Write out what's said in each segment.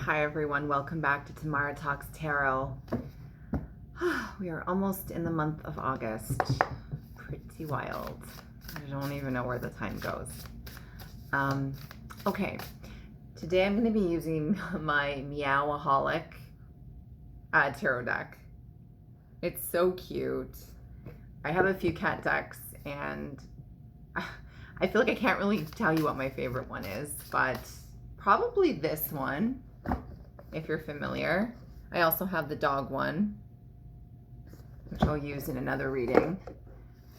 Hi everyone, welcome back to Tamara Talks Tarot. We are almost in the month of August. Pretty wild. I don't even know where the time goes. Okay, today I'm going to be using my Meowaholic tarot deck. It's so cute. I have a few cat decks and I feel like I can't really tell you what my favorite one is, but probably this one, if you're familiar. I also have the dog one, which I'll use in another reading.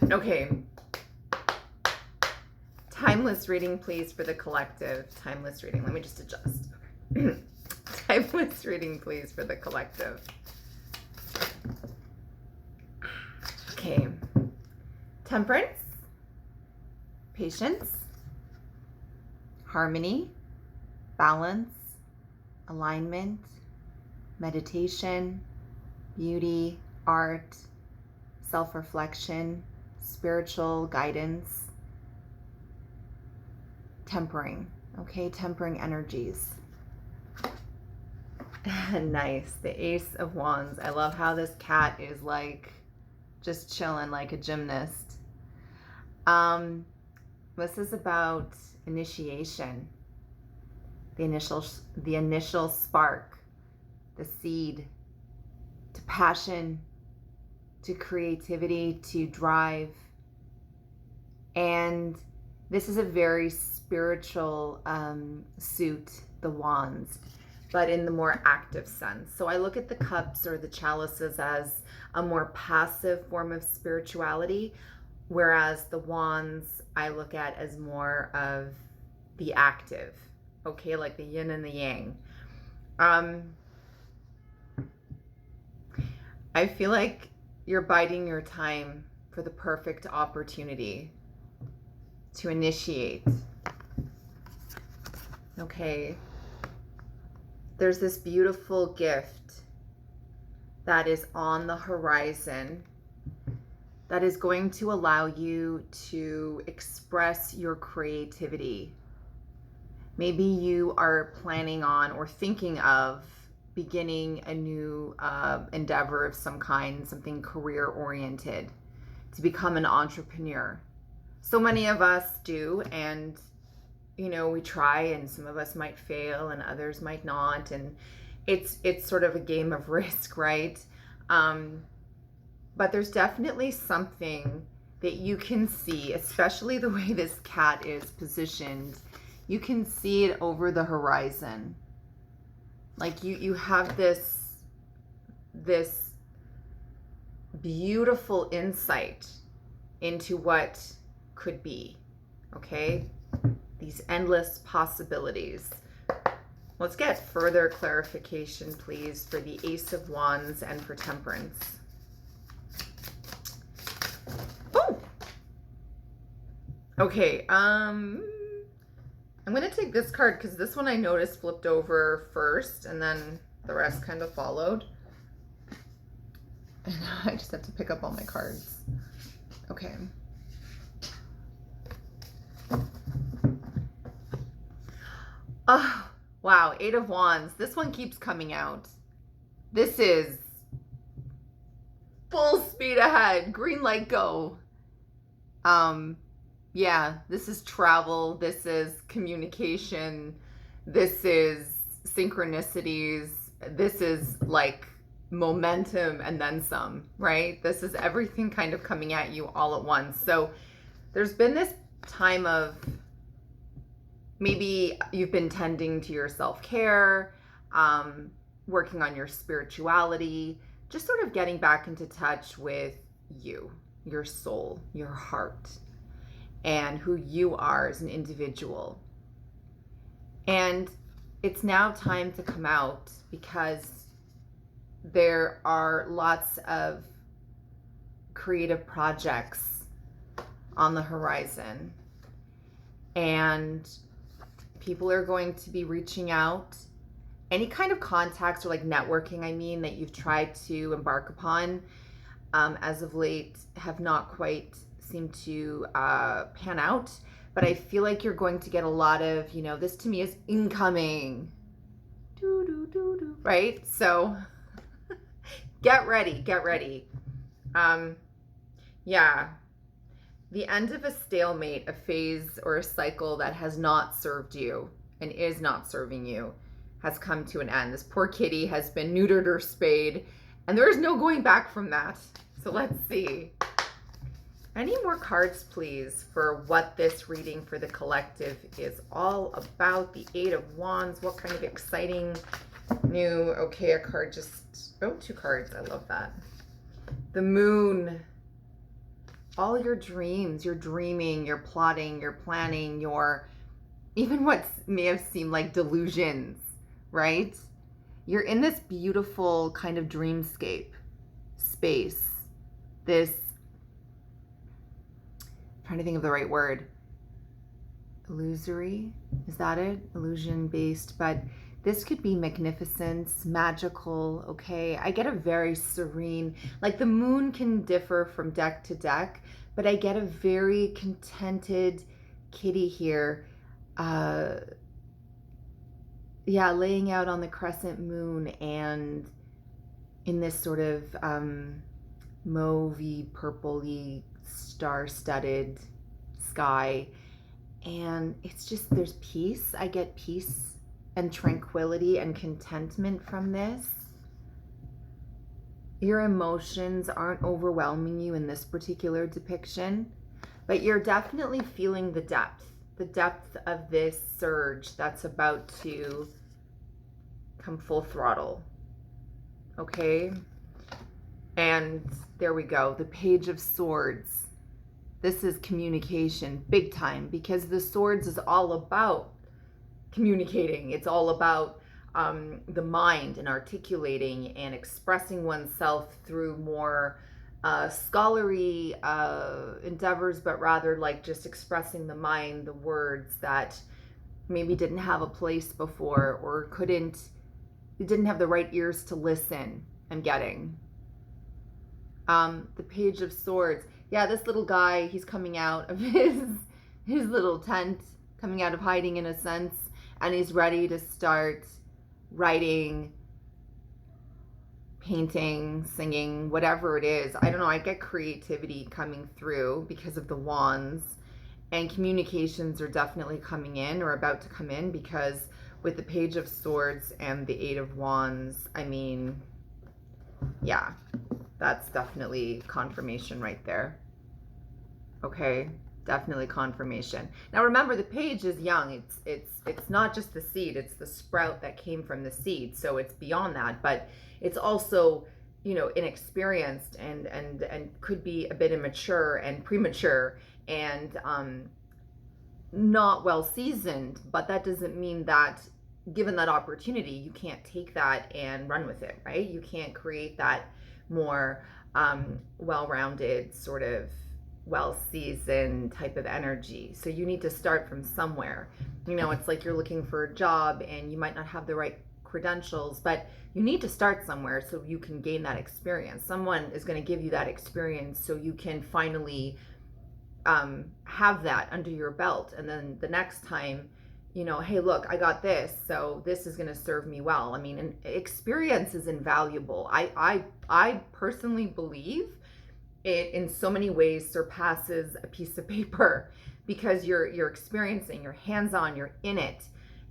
Okay. Timeless reading, please, for the collective. Timeless reading. Let me just adjust. Timeless reading, please, for the collective. Okay. Temperance, patience, harmony, balance, alignment, meditation, beauty, art, self-reflection, spiritual guidance, tempering, okay? Tempering energies. Nice, the Ace of Wands. I love how this cat is like just chilling like a gymnast. This is about initiation, the initial spark, the seed to passion, to creativity, to drive. And this is a very spiritual suit, the wands, but in the more active sense. So I look at the cups or the chalices as a more passive form of spirituality, whereas the wands I look at as more of the active, okay, like the yin and the yang. I feel like you're biding your time for the perfect opportunity to initiate. Okay. There's this beautiful gift that is on the horizon that is going to allow you to express your creativity. Maybe you are planning on or thinking of beginning a new endeavor of some kind, something career oriented, to become an entrepreneur. So many of us do, and you know, we try, and some of us might fail and others might not, and it's sort of a game of risk, right? But there's definitely something that you can see, especially the way this cat is positioned. You can see it over the horizon. Like you have this beautiful insight into what could be, okay? These endless possibilities. Let's get further clarification, please, for the Ace of Wands and for Temperance. Oh! Okay, I'm going to take this card because this one I noticed flipped over first and then the rest kind of followed. And I just have to pick up all my cards. Okay. Oh, wow. Eight of Wands. This one keeps coming out. This is full speed ahead. Green light, go. Yeah, this is travel. This is communication. This is synchronicities. This is like momentum and then some, right? This is everything kind of coming at you all at once. So there's been this time of maybe you've been tending to your self-care, working on your spirituality, just sort of getting back into touch with you, your soul, your heart, and who you are as an individual. And it's now time to come out because there are lots of creative projects on the horizon. And people are going to be reaching out. Any kind of contacts or like networking, I mean, that you've tried to embark upon as of late have not quite seemed to pan out. But I feel like you're going to get a lot of, you know, this to me is incoming. Doo-doo. right? So get ready. Yeah. The end of a stalemate, a phase, or a cycle that has not served you and is not serving you has come to an end. This poor kitty has been neutered or spayed, and there is no going back from that. So let's see. Any more cards, please, for what this reading for the collective is all about? The Eight of Wands. What kind of exciting new... Okay, a card just... Oh, 2 cards. I love that. The Moon. All your dreams, you're dreaming, you're plotting, you're planning, your... Even what may have seemed like delusions, right? You're in this beautiful kind of dreamscape space. This... trying to think of the right word. Illusory, is that it? Illusion based, but this could be magnificence, magical, okay? I get a very serene, like the moon can differ from deck to deck, but I get a very contented kitty here. Yeah, laying out on the crescent moon and in this sort of mauvey, purpley, star-studded sky, and it's just, there's peace. I get peace and tranquility and contentment from this. Your emotions aren't overwhelming you in this particular depiction, but you're definitely feeling the depth of this surge that's about to come full throttle. Okay? And there we go, the Page of Swords. This is communication, big time, because the Swords is all about communicating. It's all about the mind and articulating and expressing oneself through more scholarly endeavors, but rather like just expressing the mind, the words that maybe didn't have a place before or didn't have the right ears to listen. I'm getting. The Page of Swords. Yeah, this little guy, he's coming out of his little tent, coming out of hiding in a sense, and he's ready to start writing, painting, singing, whatever it is. I don't know, I get creativity coming through because of the wands, and communications are definitely coming in or about to come in, because with the Page of Swords and the Eight of Wands, I mean, yeah, that's definitely confirmation right there. Okay, definitely confirmation. Now remember, the page is young. It's not just the seed, it's the sprout that came from the seed. So it's beyond that, but it's also, you know, inexperienced and could be a bit immature and premature and not well seasoned, but that doesn't mean that given that opportunity, you can't take that and run with it, right? You can't create that more well-rounded, sort of well-seasoned type of energy. So you need to start from somewhere. You know, it's like you're looking for a job and you might not have the right credentials, but you need to start somewhere so you can gain that experience. Someone is going to give you that experience so you can finally have that under your belt. And then the next time, you know, hey, look, I got this, so this is going to serve me well. I mean, and experience is invaluable. I personally believe it in so many ways surpasses a piece of paper, because you're experiencing, you're hands-on, you're in it,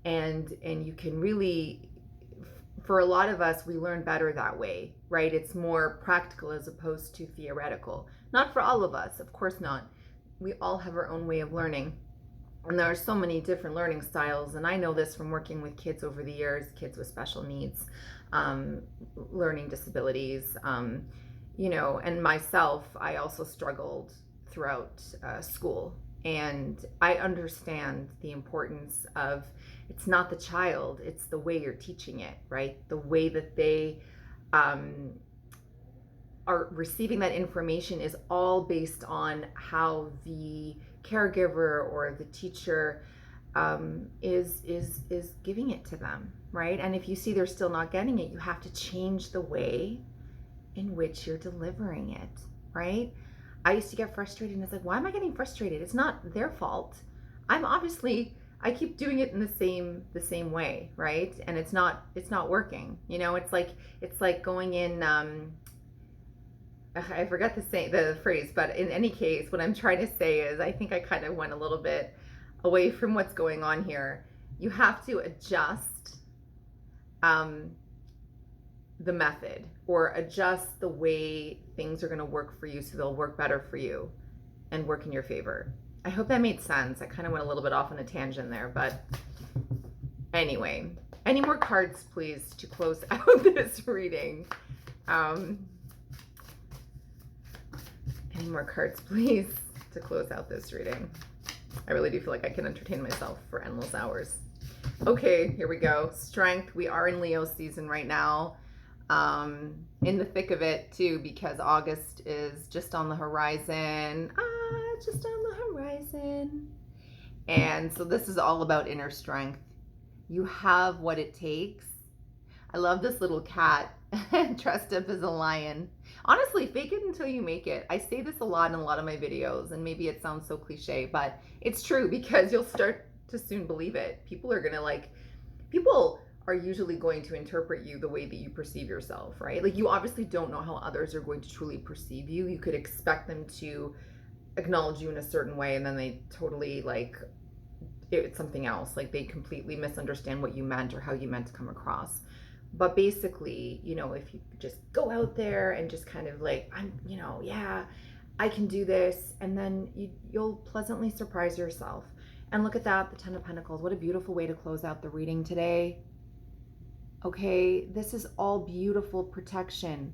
and you can really, for a lot of us, we learn better that way, right? It's more practical as opposed to theoretical. Not for all of us, of course not. We all have our own way of learning. And there are so many different learning styles, and I know this from working with kids over the years, kids with special needs, learning disabilities, you know, and myself, I also struggled throughout school. And I understand the importance of, it's not the child, it's the way you're teaching it, right? The way that they are receiving that information is all based on how the caregiver or the teacher is giving it to them, right? And if you see they're still not getting it, you have to change the way in which you're delivering it, right? I used to get frustrated and it's like, why am I getting frustrated? It's not their fault. I'm obviously I keep doing it in the same way, right? And it's not working. It's like going in I forgot the phrase, but in any case, what I'm trying to say is I think I kind of went a little bit away from what's going on here. You have to adjust um, the method, or adjust the way things are going to work for you so they'll work better for you and work in your favor. I hope that made sense. I kind of went a little bit off on a tangent there, but anyway, any more cards, please, to close out this reading? Any more cards, please, to close out this reading? I really do feel like I can entertain myself for endless hours. Okay, here we go. Strength. We are in Leo season right now. In the thick of it too, because August is just on the horizon. Just on the horizon. And so this is all about inner strength. You have what it takes. I love this little cat dressed up as a lion. Honestly, fake it until you make it. I say this a lot in a lot of my videos, and maybe it sounds so cliche, but it's true, because you'll start to soon believe it. People are usually going to interpret you the way that you perceive yourself, right? Like, you obviously don't know how others are going to truly perceive you. You could expect them to acknowledge you in a certain way, and then they totally, like, it's something else. Like, they completely misunderstand what you meant or how you meant to come across. But basically, if you just go out there and just kind of like, yeah, I can do this, and then you'll pleasantly surprise yourself. And look at that, the Ten of Pentacles. What a beautiful way to close out the reading today. Okay, this is all beautiful protection,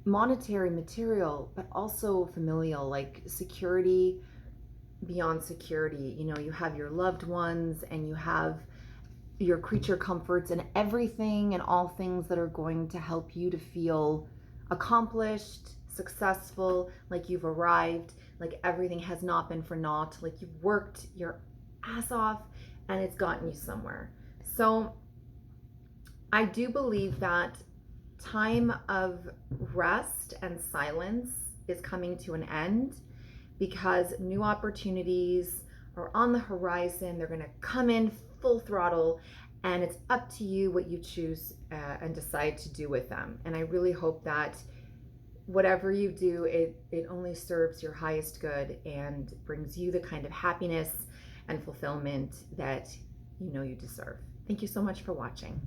monetary, material, but also familial, like security beyond security. You have your loved ones, and you have your creature comforts, and everything and all things that are going to help you to feel accomplished, successful, like you've arrived, like everything has not been for naught, like you've worked your ass off and it's gotten you somewhere. So I do believe that time of rest and silence is coming to an end, because new opportunities are on the horizon. They're going to come in full throttle, and it's up to you what you choose and decide to do with them. And I really hope that whatever you do, it only serves your highest good and brings you the kind of happiness and fulfillment that you deserve. Thank you so much for watching.